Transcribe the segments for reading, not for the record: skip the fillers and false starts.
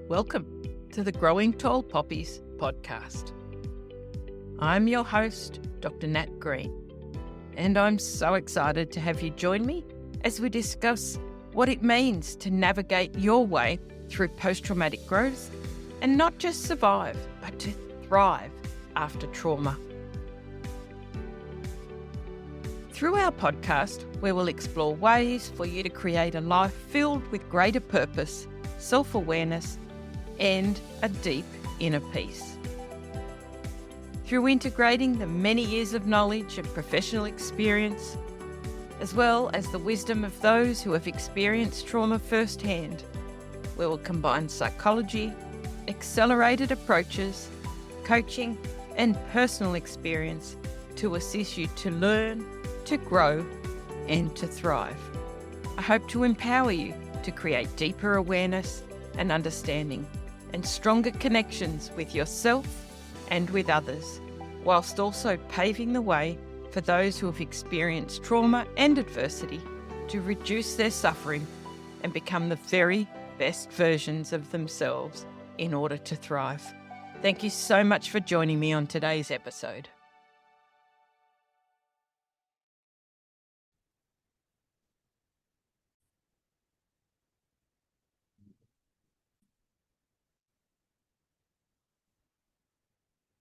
Welcome to the Growing Tall Poppies podcast. I'm your host, Dr. Nat Green, and I'm so excited to have you join me as we discuss what it means to navigate your way through post-traumatic growth and not just survive, but to thrive after trauma. Through our podcast, we will explore ways for you to create a life filled with greater purpose, self-awareness, and a deep inner peace. Through integrating the many years of knowledge and professional experience, as well as the wisdom of those who have experienced trauma firsthand, we will combine psychology, accelerated approaches, coaching, and personal experience to assist you to learn, to grow, and to thrive. I hope to empower you to create deeper awareness and understanding and stronger connections with yourself and with others, whilst also paving the way for those who have experienced trauma and adversity to reduce their suffering and become the very best versions of themselves in order to thrive. Thank you so much for joining me on today's episode.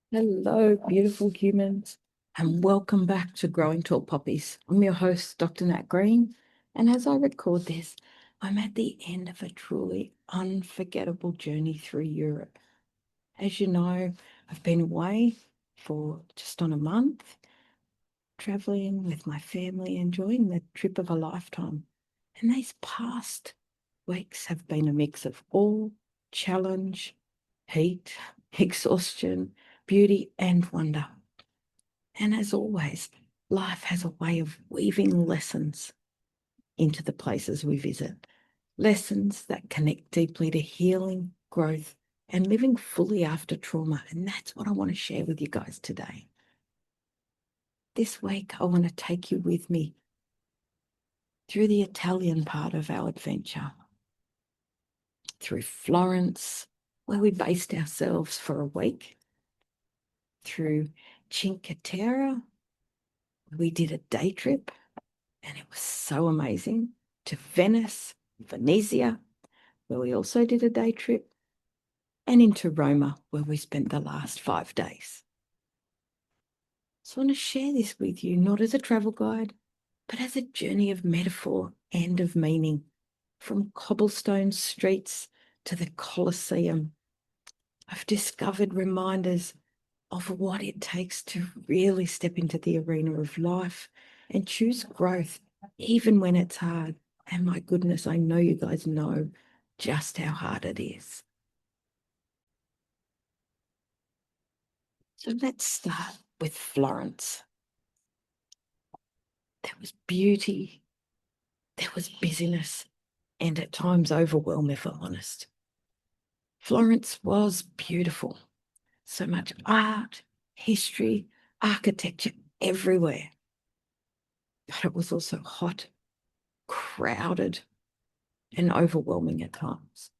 Hello, beautiful humans, and welcome back to Growing Tall Poppies. I'm your host, Dr. Nat Green, and as I record this, I'm at the end of a truly unforgettable journey through Europe. As you know, I've been away for just on a month, traveling with my family, enjoying the trip of a lifetime. And these past weeks have been a mix of awe, challenge, heat, exhaustion, beauty, and wonder. And as always, life has a way of weaving lessons into the places we visit. Lessons that connect deeply to healing, growth, and living fully after trauma. And that's what I want to share with you guys today. This week, I want to take you with me through the Italian part of our adventure, through Florence, where we based ourselves for a week, through Cinque Terre, we did a day trip, and it was so amazing, to Venice, Venezia, where we also did a day trip, and into Roma, where we spent the last 5 days. So I want to share this with you, not as a travel guide, but as a journey of metaphor and of meaning, from cobblestone streets to the Colosseum. I've discovered reminders of what it takes to really step into the arena of life and choose growth, even when it's hard. And my goodness, I know you guys know just how hard it is. So let's start with Florence. There was beauty, there was busyness, and at times overwhelm, if I'm honest. Florence was beautiful. So much art, history, architecture everywhere. But it was also hot, crowded, and overwhelming at times.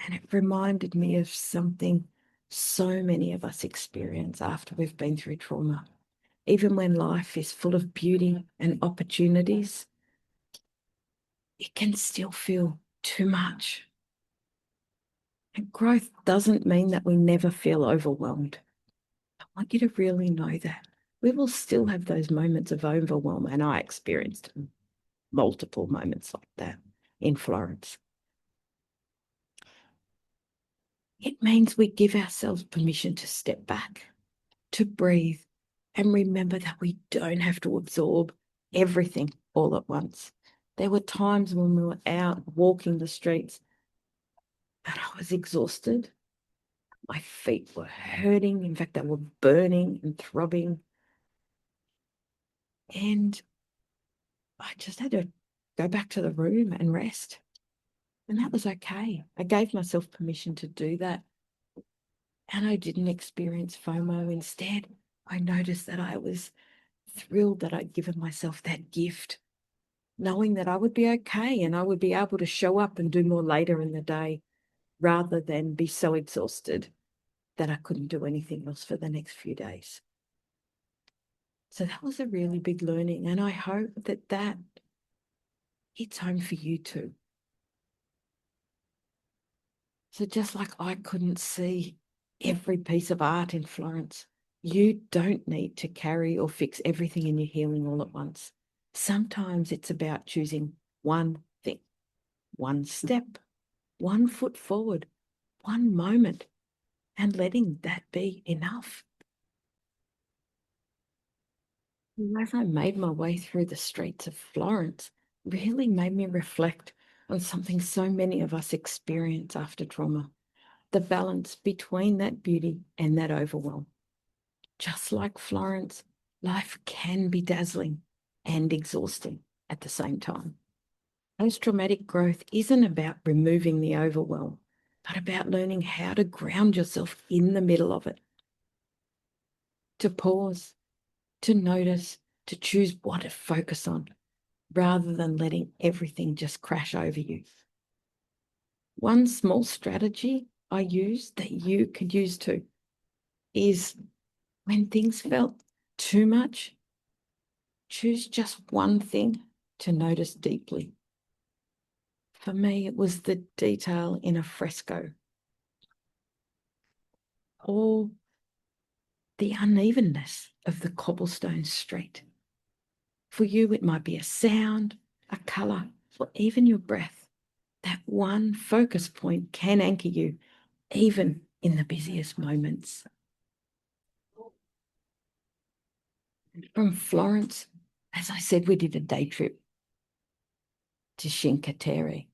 And it reminded me of something so many of us experience after we've been through trauma. Even when life is full of beauty and opportunities, it can still feel too much. And growth doesn't mean that we never feel overwhelmed. I want you to really know that. We will still have those moments of overwhelm, and I experienced multiple moments like that in Florence. It means we give ourselves permission to step back, to breathe, and remember that we don't have to absorb everything all at once. There were times when we were out walking the streets and I was exhausted. My feet were hurting. In fact, they were burning and throbbing. And I just had to go back to the room and rest. And that was okay. I gave myself permission to do that. And I didn't experience FOMO. Instead, I noticed that I was thrilled that I'd given myself that gift, knowing that I would be okay and I would be able to show up and do more later in the day. rather than be so exhausted that I couldn't do anything else for the next few days. So that was a really big learning, and I hope that that hits home for you too. So just like I couldn't see every piece of art in Florence, you don't need to carry or fix everything in your healing all at once. Sometimes it's about choosing one thing, one step, one foot forward, one moment, and letting that be enough. As I made my way through the streets of Florence, really made me reflect on something so many of us experience after trauma, the balance between that beauty and that overwhelm. Just like Florence, life can be dazzling and exhausting at the same time. Post-traumatic growth isn't about removing the overwhelm, but about learning how to ground yourself in the middle of it, to pause, to notice, to choose what to focus on, rather than letting everything just crash over you. One small strategy I use that you could use too is when things felt too much, choose just one thing to notice deeply. For me, it was the detail in a fresco or the unevenness of the cobblestone street. For you, it might be a sound, a colour, or even your breath. That one focus point can anchor you, even in the busiest moments. From Florence, as I said, we did a day trip to Cinque Terre.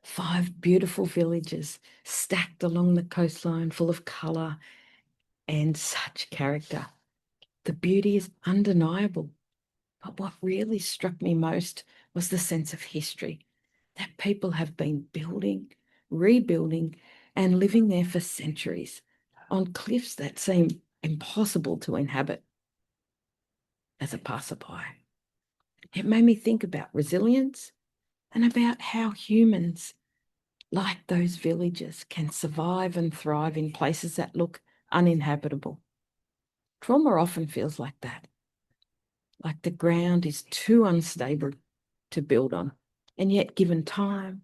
5 beautiful villages stacked along the coastline, full of colour and such character. The beauty is undeniable. But what really struck me most was the sense of history, that people have been building, rebuilding, and living there for centuries on cliffs that seem impossible to inhabit as a passerby. It made me think about resilience and about how humans, like those villages, can survive and thrive in places that look uninhabitable. Trauma often feels like that, like the ground is too unstable to build on. And yet, given time,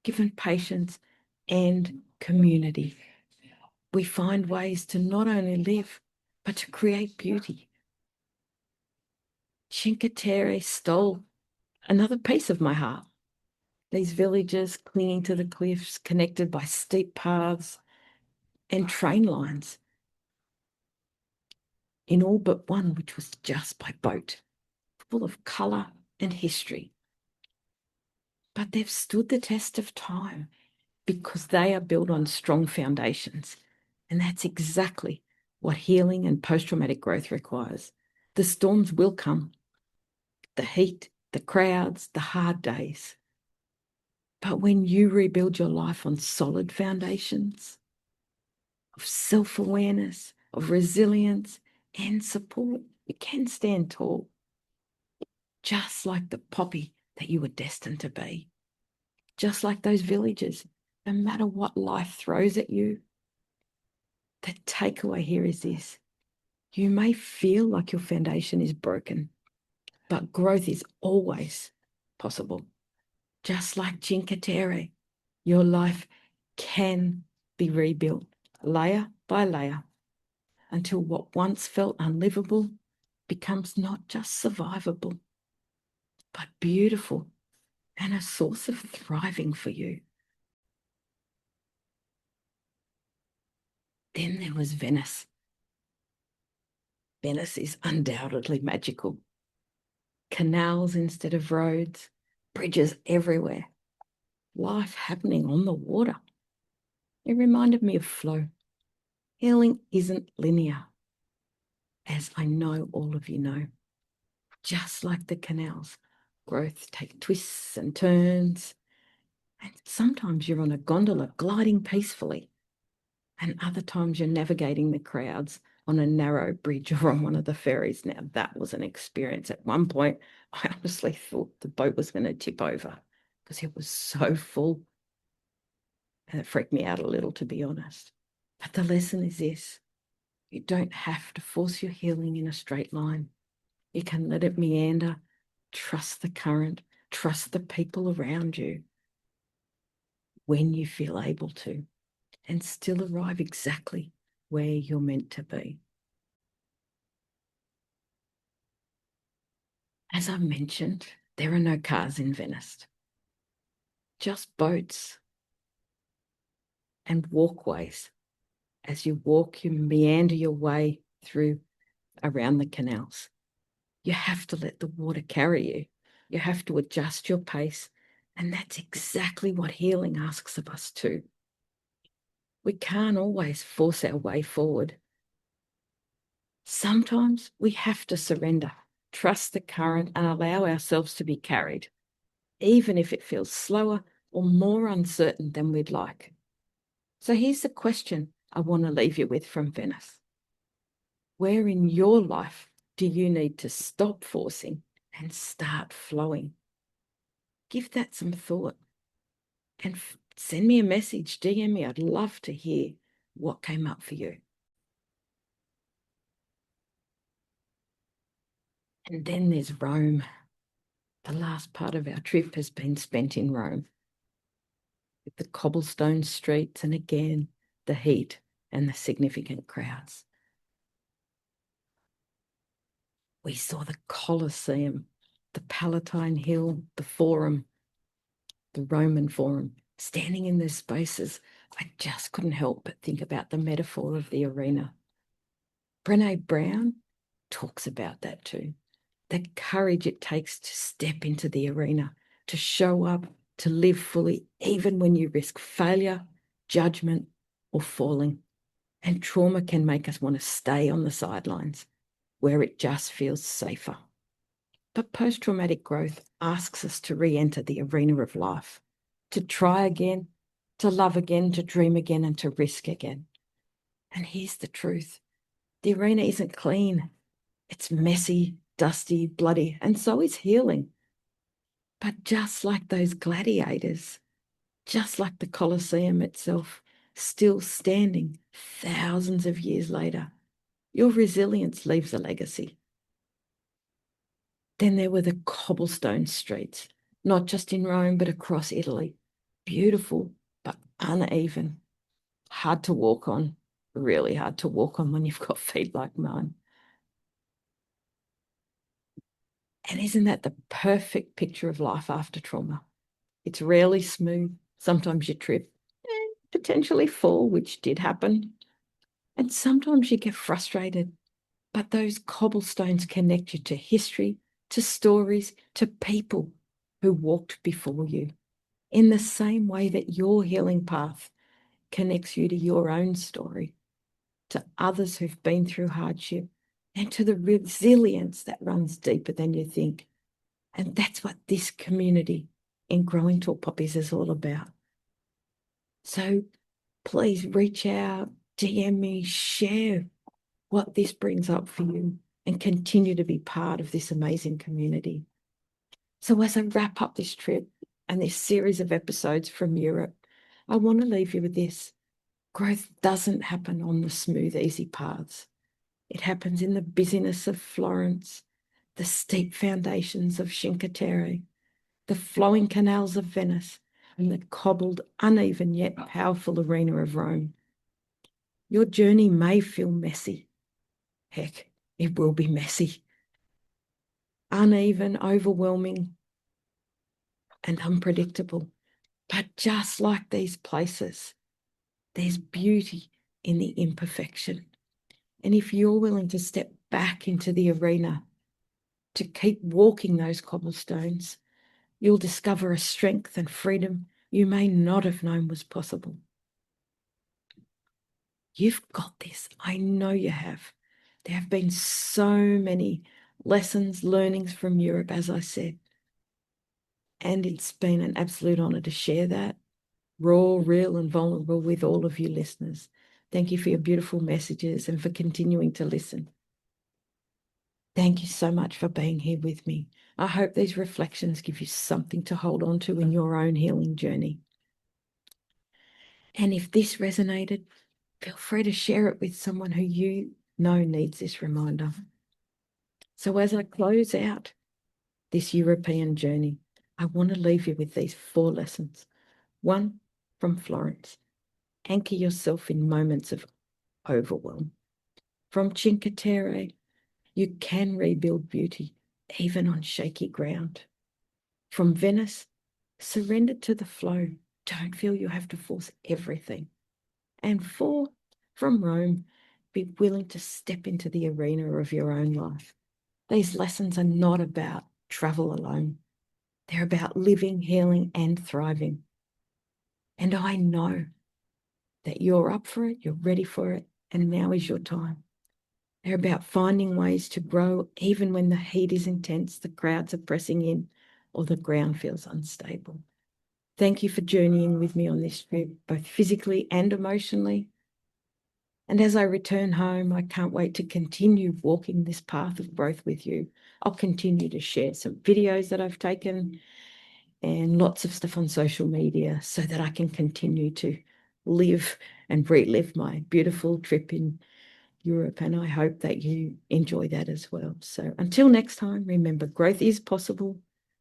given patience, and community, we find ways to not only live, but to create beauty. Cinque Terre stole another piece of my heart. These villages clinging to the cliffs, connected by steep paths and train lines, in all but one, which was just by boat, full of colour and history. But they've stood the test of time because they are built on strong foundations. And that's exactly what healing and post-traumatic growth requires. The storms will come, the heat, the crowds, the hard days. But when you rebuild your life on solid foundations of self-awareness, of resilience and support, you can stand tall, just like the poppy that you were destined to be. Just like those villages, no matter what life throws at you, the takeaway here is this: you may feel like your foundation is broken, but growth is always possible. Just like Cinque Terre, your life can be rebuilt layer by layer until what once felt unlivable becomes not just survivable, but beautiful and a source of thriving for you. Then there was Venice. Venice is undoubtedly magical. Canals instead of roads, bridges everywhere, life happening on the water. It reminded me of flow. Healing isn't linear, as I know all of you know. Just like the canals, growth takes twists and turns, and sometimes you're on a gondola gliding peacefully, and other times you're navigating the crowds on a narrow bridge or on one of the ferries. Now, that was an experience. At one point, I honestly thought the boat was going to tip over because it was so full. And it freaked me out a little, to be honest. But the lesson is this: you don't have to force your healing in a straight line. You can let it meander, trust the current, trust the people around you when you feel able to, and still arrive exactly where you're meant to be. As I mentioned, there are no cars in Venice, just boats and walkways. As you walk, you meander your way through around the canals. You have to let the water carry you. You have to adjust your pace. And that's exactly what healing asks of us too. We can't always force our way forward. Sometimes we have to surrender, trust the current, and allow ourselves to be carried, even if it feels slower or more uncertain than we'd like. So here's the question I want to leave you with from Venice. Where in your life do you need to stop forcing and start flowing? Give that some thought and send me a message, DM me. I'd love to hear what came up for you. And then there's Rome. The last part of our trip has been spent in Rome, with the cobblestone streets and again, the heat and the significant crowds. We saw the Colosseum, the Palatine Hill, the Forum, the Roman Forum. Standing in those spaces, I just couldn't help but think about the metaphor of the arena. Brené Brown talks about that too. The courage it takes to step into the arena, to show up, to live fully, even when you risk failure, judgment, or falling. And trauma can make us want to stay on the sidelines where it just feels safer. But post-traumatic growth asks us to re-enter the arena of life, to try again, to love again, to dream again, and to risk again. And here's the truth. The arena isn't clean. It's messy, dusty, bloody, and so is healing. But just like those gladiators, just like the Colosseum itself, still standing thousands of years later, your resilience leaves a legacy. Then there were the cobblestone streets, not just in Rome, but across Italy. Beautiful, but uneven. Hard to walk on, really hard to walk on when you've got feet like mine. And isn't that the perfect picture of life after trauma? It's rarely smooth. Sometimes you trip and potentially fall, which did happen. And sometimes you get frustrated. But those cobblestones connect you to history, to stories, to people who walked before you, in the same way that your healing path connects you to your own story, to others who've been through hardship, and to the resilience that runs deeper than you think. And that's what this community in Growing Tall Poppies is all about. So please reach out, DM me, share what this brings up for you, and continue to be part of this amazing community. So as I wrap up this trip and this series of episodes from Europe, I want to leave you with this. Growth doesn't happen on the smooth, easy paths. It happens in the busyness of Florence, the steep foundations of Cinque Terre, the flowing canals of Venice, and the cobbled, uneven yet powerful arena of Rome. Your journey may feel messy. Heck, it will be messy, uneven, overwhelming, and unpredictable. But just like these places, there's beauty in the imperfection. And if you're willing to step back into the arena, to keep walking those cobblestones, you'll discover a strength and freedom you may not have known was possible. You've got this. I know you have. There have been so many lessons, learnings from Europe, as I said. And it's been an absolute honor to share that, raw, real, and vulnerable with all of you listeners. Thank you for your beautiful messages and for continuing to listen. Thank you so much for being here with me. I hope these reflections give you something to hold on to in your own healing journey. And if this resonated, feel free to share it with someone who you know needs this reminder. So as I close out this European journey, I want to leave you with these 4 lessons. 1, from Florence: anchor yourself in moments of overwhelm. From Cinque Terre, you can rebuild beauty even on shaky ground. From Venice, surrender to the flow. Don't feel you have to force everything. And 4, from Rome, be willing to step into the arena of your own life. These lessons are not about travel alone. They're about living, healing, and thriving. And I know that you're up for it, you're ready for it, and now is your time. They're about finding ways to grow even when the heat is intense, the crowds are pressing in, or the ground feels unstable. Thank you for journeying with me on this trip, both physically and emotionally. And as I return home, I can't wait to continue walking this path of growth with you. I'll continue to share some videos that I've taken and lots of stuff on social media so that I can continue to live and relive my beautiful trip in Europe. And I hope that you enjoy that as well. So until next time, remember, growth is possible,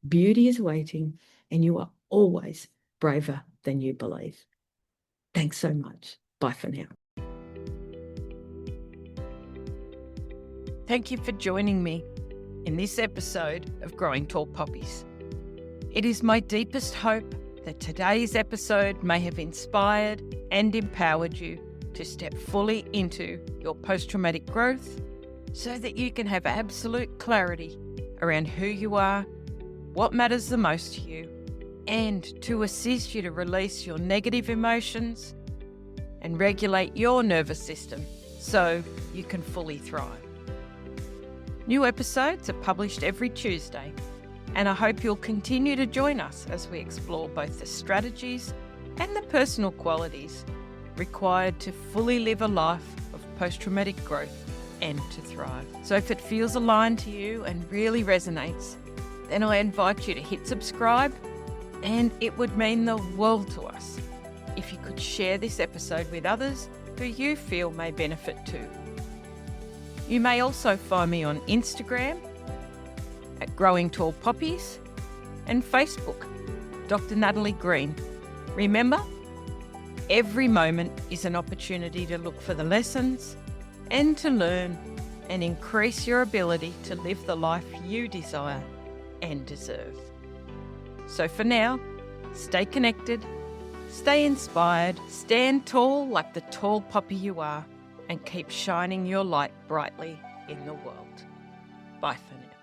beauty is waiting, and you are always braver than you believe. Thanks so much. Bye for now. Thank you for joining me in this episode of Growing Tall Poppies. It is my deepest hope that today's episode may have inspired and empowered you to step fully into your post-traumatic growth so that you can have absolute clarity around who you are, what matters the most to you, and to assist you to release your negative emotions and regulate your nervous system so you can fully thrive. New episodes are published every Tuesday, and I hope you'll continue to join us as we explore both the strategies and the personal qualities required to fully live a life of post-traumatic growth and to thrive. So if it feels aligned to you and really resonates, then I invite you to hit subscribe, and it would mean the world to us if you could share this episode with others who you feel may benefit too. You may also find me on Instagram at Growing Tall Poppies and Facebook, Dr. Natalie Green. Remember, every moment is an opportunity to look for the lessons and to learn and increase your ability to live the life you desire and deserve. So for now, stay connected, stay inspired, stand tall like the tall poppy you are, and keep shining your light brightly in the world. Bye for now.